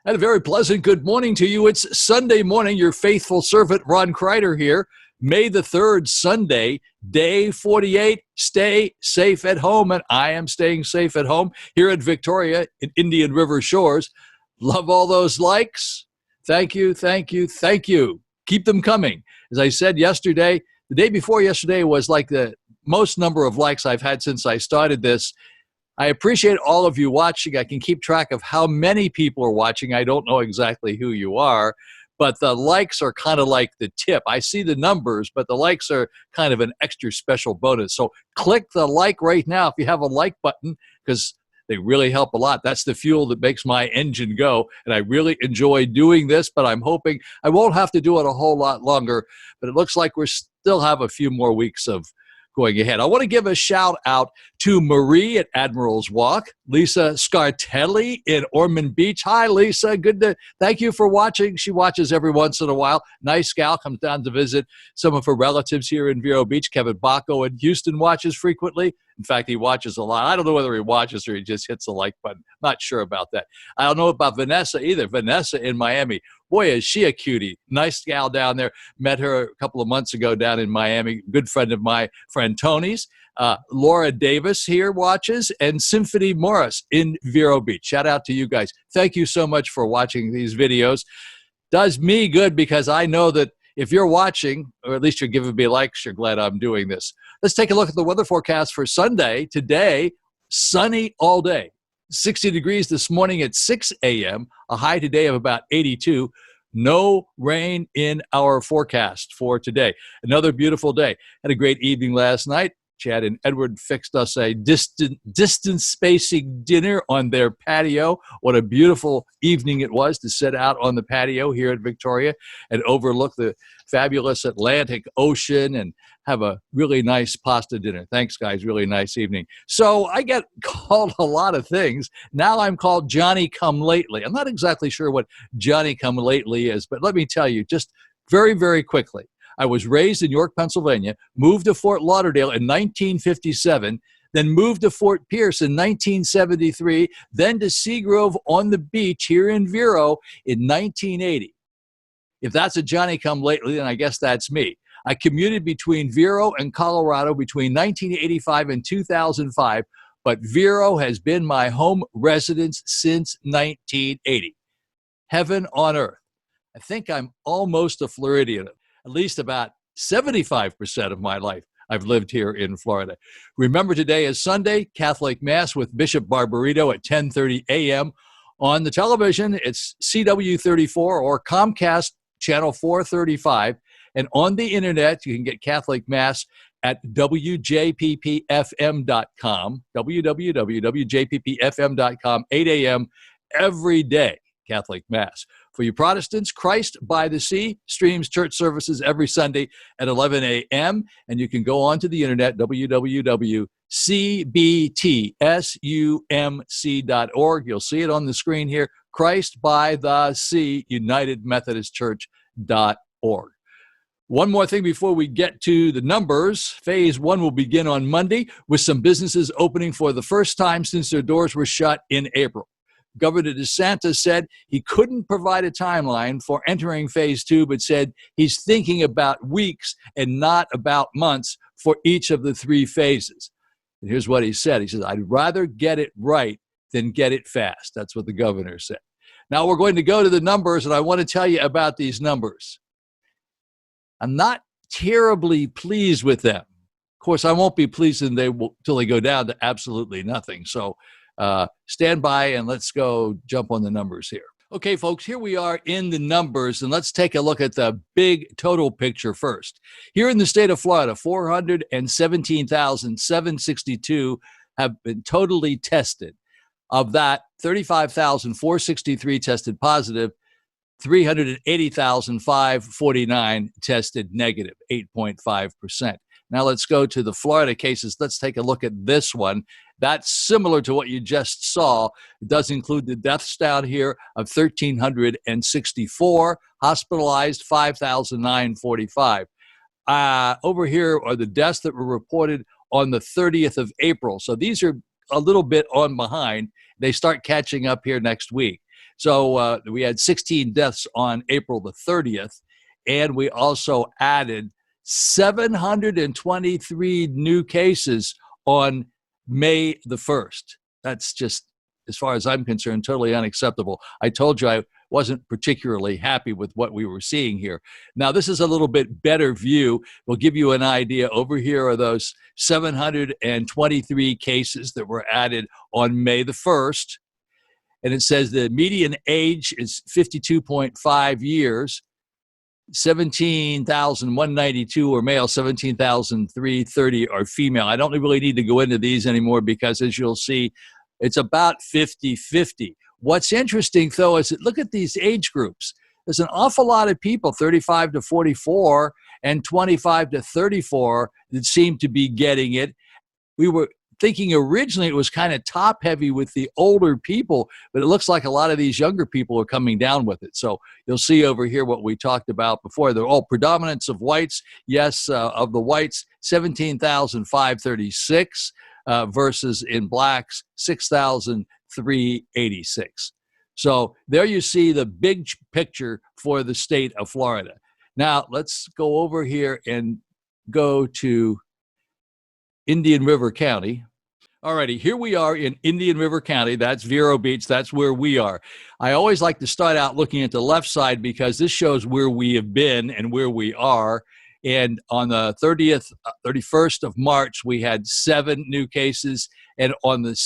And a very pleasant good morning to you. It's Sunday morning. Your faithful servant, Ron Crider here. May the 3rd, Sunday, day 48. Stay safe at home, and I am staying safe at home here at Victoria in Indian River Shores. Love all those likes. Thank you, thank you, thank you. Keep them coming. As I said yesterday, the day before yesterday was like the most number of likes I've had since I started this. I appreciate all of you watching. I can keep track of how many people are watching. I don't know exactly who you are, but the likes are kind of like the tip. I see the numbers, but the likes are kind of an extra special bonus. So click the like right now if you have a like button, because they really help a lot. That's the fuel that makes my engine go, and I really enjoy doing this, but I'm hoping I won't have to do it a whole lot longer, but it looks like we still have a few more weeks of going ahead. I want to give a shout out to Marie at Admiral's Walk, Lisa Scartelli in Ormond Beach. Hi, Lisa. Thank you for watching. She watches every once in a while. Nice gal, comes down to visit some of her relatives here in Vero Beach. Kevin Bacco in Houston watches frequently. In fact, he watches a lot. I don't know whether he watches or he just hits the like button. Not sure about that. I don't know about Vanessa either. Vanessa in Miami. Boy, is she a cutie. Nice gal down there. Met her a couple of months ago down in Miami. Good friend of my friend Tony's. Laura Davis here watches, and Symphony Morris in Vero Beach. Shout out to you guys. Thank you so much for watching these videos. Does me good because I know that if you're watching, or at least you're giving me likes, you're glad I'm doing this. Let's take a look at the weather forecast for Sunday. Today, sunny all day. 60 degrees this morning at 6 a.m., a high today of about 82. No rain in our forecast for today. Another beautiful day. Had a great evening last night. Chad and Edward fixed us a distance spacing dinner on their patio. What a beautiful evening it was to sit out on the patio here at Victoria and overlook the fabulous Atlantic Ocean and have a really nice pasta dinner. Thanks, guys. Really nice evening. So I get called a lot of things. Now I'm called Johnny Come Lately. I'm not exactly sure what Johnny Come Lately is, but let me tell you just very, very quickly. I was raised in York, Pennsylvania, moved to Fort Lauderdale in 1957, then moved to Fort Pierce in 1973, then to Seagrove on the beach here in Vero in 1980. If that's a Johnny Come Lately, then I guess that's me. I commuted between Vero and Colorado between 1985 and 2005, but Vero has been my home residence since 1980. Heaven on earth. I think I'm almost a Floridian. At least about 75% of my life I've lived here in Florida. Remember, today is Sunday, Catholic Mass with Bishop Barbarito at 10:30 a.m. On the television, it's CW34 or Comcast Channel 435. And on the internet, you can get Catholic Mass at wjppfm.com, www.wjppfm.com, 8 a.m. every day, Catholic Mass. For you Protestants, Christ by the Sea streams church services every Sunday at 11 a.m. And you can go on to the internet, www.cbtsumc.org. You'll see it on the screen here, Christ by the Sea, United Methodist Church.org. One more thing before we get to the numbers. Phase 1 will begin on Monday with some businesses opening for the first time since their doors were shut in April. Governor DeSantis said he couldn't provide a timeline for entering phase 2, but said he's thinking about weeks and not about months for each of the 3 phases. And here's what he said. He says, I'd rather get it right than get it fast. That's what the governor said. Now we're going to go to the numbers, and I want to tell you about these numbers. I'm not terribly pleased with them. Of course, I won't be pleased until they go down to absolutely nothing. So stand by and let's go jump on the numbers here. Okay, folks, here we are in the numbers, and let's take a look at the big total picture first. Here in the state of Florida, 417,762 have been totally tested. Of that, 35,463 tested positive, 380,549 tested negative, 8.5%. Now let's go to the Florida cases. Let's take a look at this one. That's similar to what you just saw. It does include the deaths down here of 1,364, hospitalized 5,945. Over here are the deaths that were reported on the 30th of April. So these are a little bit on behind. They start catching up here next week. So we had 16 deaths on April the 30th, and we also added 723 new cases on May the 1st. That's just, as far as I'm concerned, totally unacceptable. I told you I wasn't particularly happy with what we were seeing here. Now, this is a little bit better view. We'll give you an idea. Over here are those 723 cases that were added on May the 1st. And it says the median age is 52.5 years. 17,192 are male, 17,330 are female. I don't really need to go into these anymore because, as you'll see, it's about 50-50. What's interesting, though, is that look at these age groups. There's an awful lot of people, 35 to 44 and 25 to 34, that seem to be getting it. We were thinking originally it was kind of top-heavy with the older people, but it looks like a lot of these younger people are coming down with it. So you'll see over here what we talked about before. They're all predominance of whites. Yes, of the whites, 17,536 versus in blacks, 6,386. So there you see the big picture for the state of Florida. Now let's go over here and go to Indian River County. Alrighty, here we are in Indian River County. That's Vero Beach. That's where we are. I always like to start out looking at the left side because this shows where we have been and where we are. And on the 31st of March, we had 7 new cases. And on the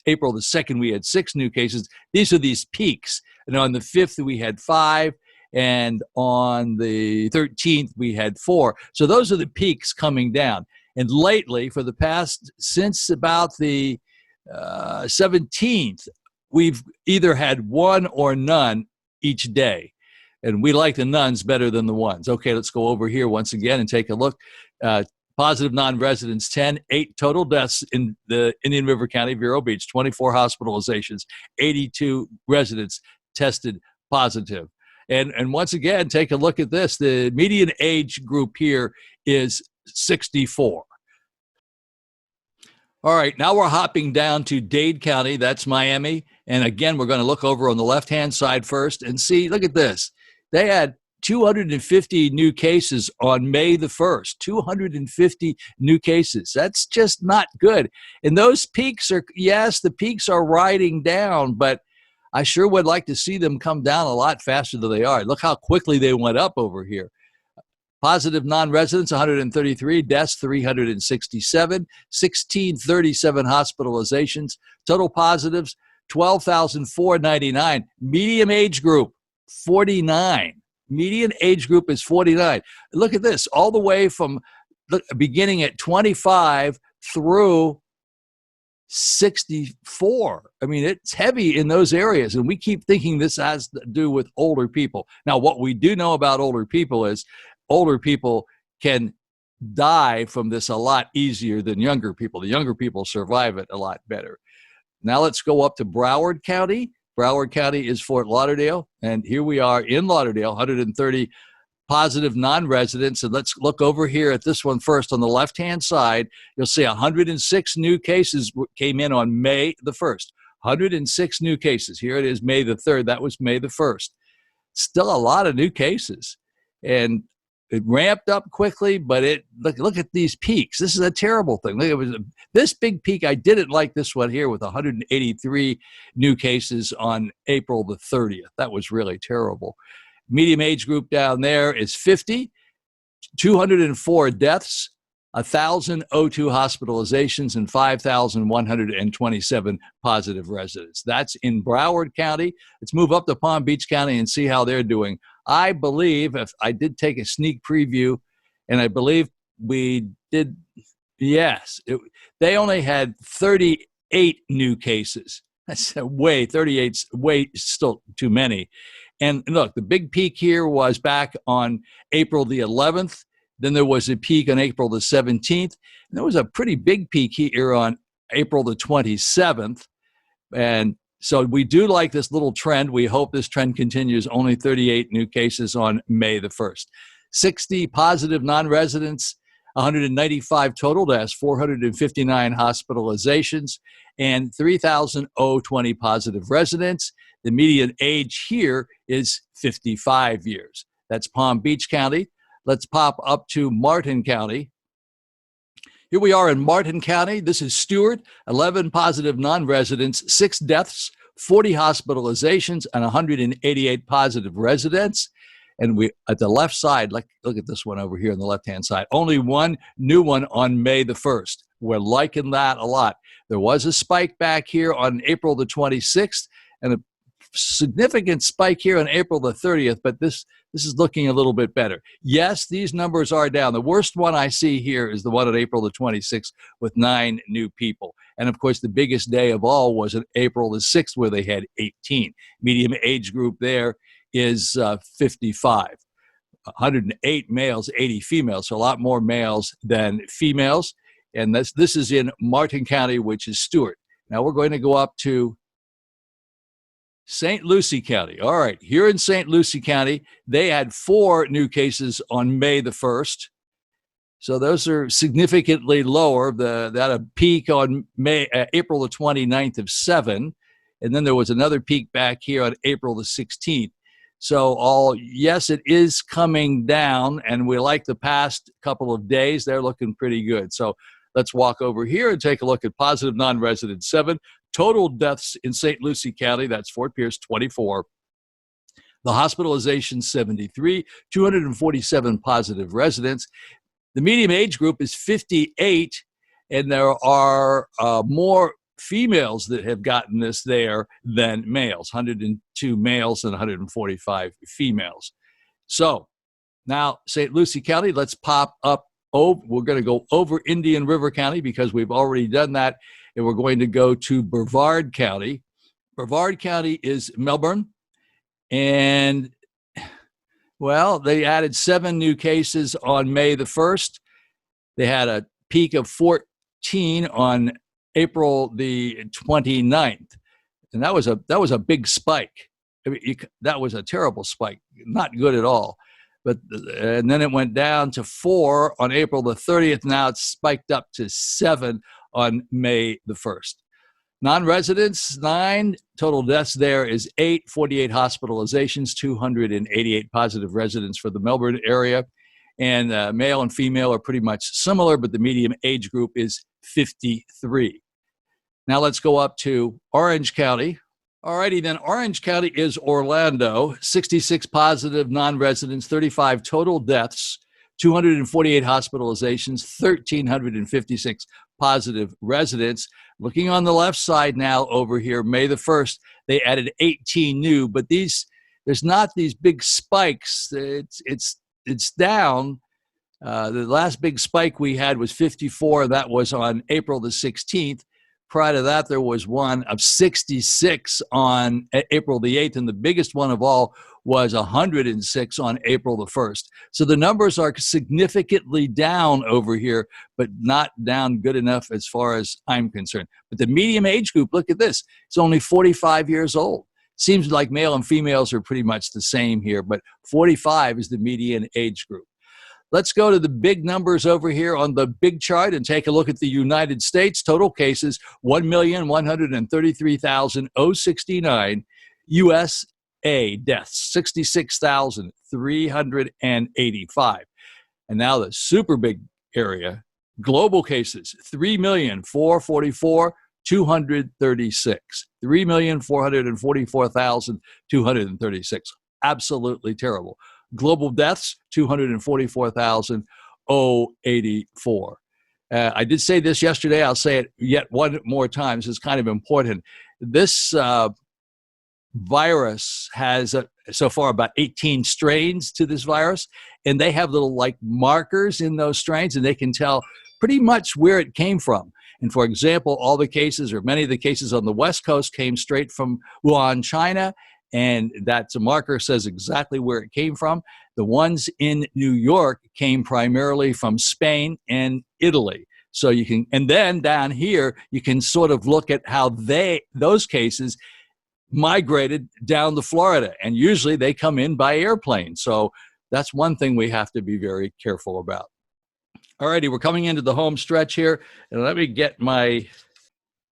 April the 2nd, we had 6 new cases. These are these peaks. And on the 5th, we had 5. And on the 13th, we had 4. So those are the peaks coming down. And lately, for the past, since about the 17th, we've either had 1 or none each day. And we like the nuns better than the ones. Okay, let's go over here once again and take a look. Positive non-residents, 10, 8 total deaths in the Indian River County, Vero Beach, 24 hospitalizations, 82 residents tested positive. And once again, take a look at this. The median age group here is 64. All right, now we're hopping down to Dade County. That's Miami. And again, we're going to look over on the left-hand side first and see, look at this. They had 250 new cases on May the 1st, 250 new cases. That's just not good. And those peaks are, yes, the peaks are riding down, but I sure would like to see them come down a lot faster than they are. Look how quickly they went up over here. Positive non-residents, 133. Deaths, 367. 1,637 hospitalizations. Total positives, 12,499. Median age group, 49. Median age group is 49. Look at this, all the way from beginning at 25 through 64. I mean, it's heavy in those areas, and we keep thinking this has to do with older people. Now, what we do know about older people is older people can die from this a lot easier than younger people. The younger people survive it a lot better. Now let's go up to Broward County. Broward County is Fort Lauderdale, and here we are in Lauderdale, 130 positive non-residents. And let's look over here at this one first. On the left-hand side, you'll see 106 new cases came in on May the 1st. 106 new cases. Here it is, May the 3rd. That was May the 1st. Still a lot of new cases. And it ramped up quickly, but look at these peaks. This is a terrible thing. Look, it was this big peak. I didn't like this one here with 183 new cases on April the 30th. That was really terrible. Medium age group down there is 50, 204 deaths, 1,002 hospitalizations, and 5,127 positive residents. That's in Broward County. Let's move up to Palm Beach County and see how they're doing. I believe, if I did take a sneak preview, and I believe we did, yes, they only had 38 new cases. That's 38's way still too many. And look, the big peak here was back on April the 11th. Then there was a peak on April the 17th. And there was a pretty big peak here on April the 27th. And so we do like this little trend. We hope this trend continues. Only 38 new cases on May the 1st. 60 positive non-residents, 195 total deaths, 459 hospitalizations, and 3,020 positive residents. The median age here is 55 years. That's Palm Beach County. Let's pop up to Martin County. Here we are in Martin County. This is Stewart, 11 positive non-residents, 6 deaths, 40 hospitalizations, and 188 positive residents. And we at the left side, look at this one over here on the left-hand side, only one new one on May the 1st. We're liking that a lot. There was a spike back here on April the 26th and a significant spike here on April the 30th, but this is looking a little bit better. Yes, these numbers are down. The worst one I see here is the one on April the 26th with 9 new people. And of course, the biggest day of all was on April the 6th where they had 18. Medium age group there is 55. 108 males, 80 females, so a lot more males than females. And this is in Martin County, which is Stewart. Now we're going to go up to St. Lucie County. All right, here in St. Lucie County, they had 4 new cases on May the 1st. So those are significantly lower. They had a peak on April the 29th of 7, and then there was another peak back here on April the 16th. So yes, it is coming down, and we like the past couple of days. They're looking pretty good. So let's walk over here and take a look at positive non-resident 7. Total deaths in St. Lucie County, that's Fort Pierce, 24. The hospitalization, 73. 247 positive residents. The median age group is 58, and there are more females that have gotten this there than males, 102 males and 145 females. So now St. Lucie County, let's pop up. We're going to go over Indian River County because we've already done that, and we're going to go to Brevard County. Brevard County is Melbourne, and well, they added 7 new cases on May the 1st. They had a peak of 14 on April the 29th, and that was a big spike. I mean, that was a terrible spike, not good at all. And then it went down to 4 on April the 30th. Now it's spiked up to 7 on May the 1st. Non-residents, 9. Total deaths there is 8. 48 hospitalizations, 288 positive residents for the Melbourne area. And male and female are pretty much similar, but the median age group is 53. Now let's go up to Orange County. All righty, then Orange County is Orlando, 66 positive non-residents, 35 total deaths, 248 hospitalizations, 1,356 positive residents. Looking on the left side now over here, May the 1st, they added 18 new, but there's not these big spikes. It's down. The last big spike we had was 54. That was on April the 16th. Prior to that, there was one of 66 on April the 8th, and the biggest one of all was 106 on April the 1st. So the numbers are significantly down over here, but not down good enough as far as I'm concerned. But the median age group, look at this, it's only 45 years old. Seems like male and females are pretty much the same here, but 45 is the median age group. Let's go to the big numbers over here on the big chart and take a look at the United States. Total cases, 1,133,069. USA deaths, 66,385. And now the super big area, global cases, 3,444,236. 3,444,236. Absolutely terrible. Global deaths, 244,084. I did say this yesterday. I'll say it yet one more time. This is kind of important. This virus has so far about 18 strains to this virus, and they have little like markers in those strains, and they can tell pretty much where it came from. And for example, all the cases or many of the cases on the West Coast came straight from Wuhan, China, and that's a marker says exactly where it came from. The ones in New York came primarily from Spain and Italy. So you can, and then down here, you can sort of look at how those cases migrated down to Florida, and usually they come in by airplane. So that's one thing we have to be very careful about. All righty, we're coming into the home stretch here, and let me get my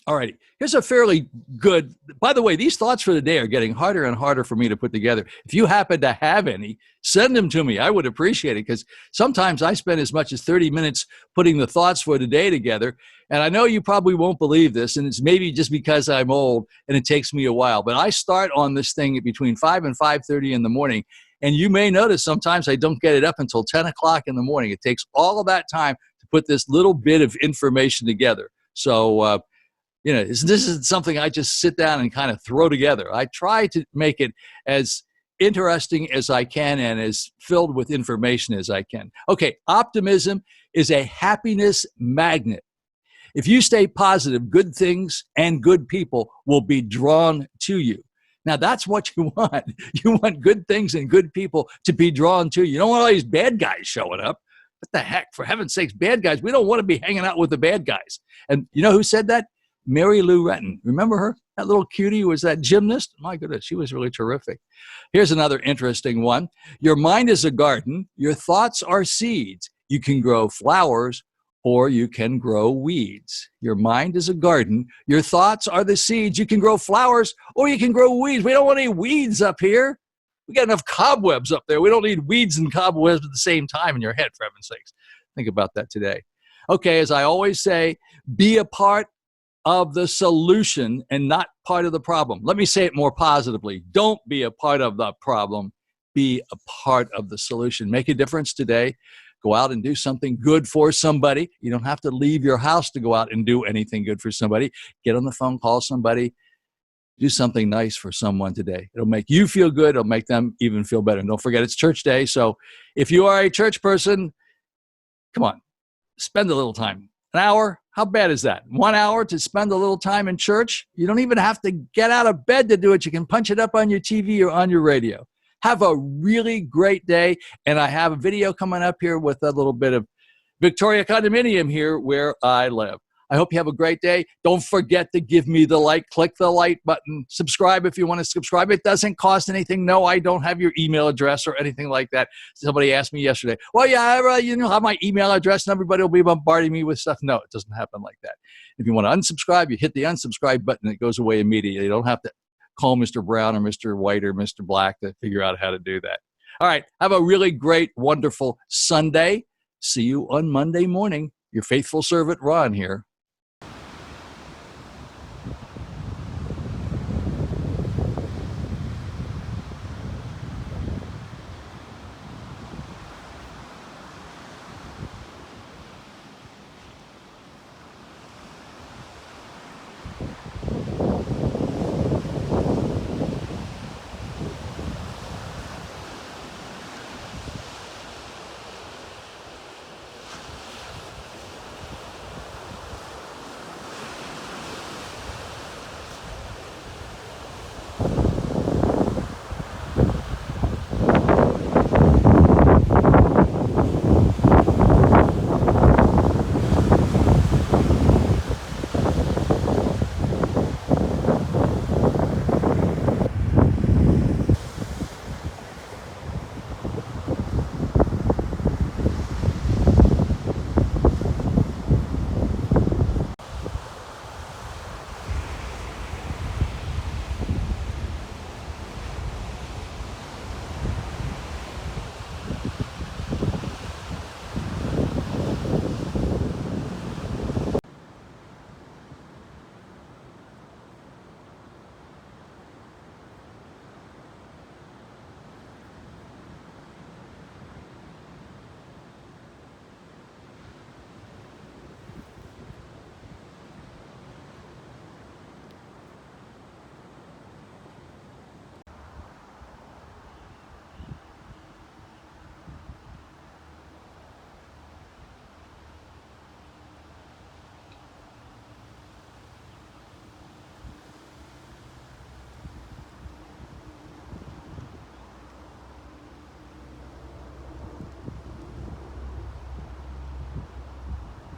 All right. Here's a fairly good, by the way, these thoughts for the day are getting harder and harder for me to put together. If you happen to have any, send them to me. I would appreciate it because sometimes I spend as much as 30 minutes putting the thoughts for the day together. And I know you probably won't believe this, and it's maybe just because I'm old and it takes me a while, but I start on this thing between 5 and 5:30 in the morning. And you may notice sometimes I don't get it up until 10 o'clock in the morning. It takes all of that time to put this little bit of information together. So, this isn't something I just sit down and kind of throw together. I try to make it as interesting as I can and as filled with information as I can. Okay, optimism is a happiness magnet. If you stay positive, good things and good people will be drawn to you. Now, that's what you want. You want good things and good people to be drawn to you. You don't want all these bad guys showing up. What the heck? For heaven's sakes, bad guys. We don't want to be hanging out with the bad guys. And you know who said that? Mary Lou Retton. Remember her? That little cutie who was that gymnast? My goodness, she was really terrific. Here's another interesting one. Your mind is a garden. Your thoughts are seeds. You can grow flowers or you can grow weeds. Your mind is a garden. Your thoughts are the seeds. You can grow flowers or you can grow weeds. We don't want any weeds up here. We got enough cobwebs up there. We don't need weeds and cobwebs at the same time in your head, for heaven's sakes. Think about that today. Okay, as I always say, be a part of the solution and not part of the problem. Let me say it more positively. Don't be a part of the problem. Be a part of the solution. Make a difference today. Go out and do something good for somebody. You don't have to leave your house to go out and do anything good for somebody. Get on the phone, call somebody. Do something nice for someone today. It'll make you feel good. It'll make them even feel better. And don't forget, it's church day. So if you are a church person, come on, spend a little time. An hour? How bad is that? 1 hour to spend a little time in church? You don't even have to get out of bed to do it. You can punch it up on your TV or on your radio. Have a really great day. And I have a video coming up here with a little bit of Victoria Condominium here where I live. I hope you have a great day. Don't forget to give me the like. Click the like button. Subscribe if you want to subscribe. It doesn't cost anything. No, I don't have your email address or anything like that. Somebody asked me yesterday, well, yeah, you have my email address and everybody will be bombarding me with stuff. No, it doesn't happen like that. If you want to unsubscribe, you hit the unsubscribe button. It goes away immediately. You don't have to call Mr. Brown or Mr. White or Mr. Black to figure out how to do that. All right. Have a really great, wonderful Sunday. See you on Monday morning. Your faithful servant, Ron, here.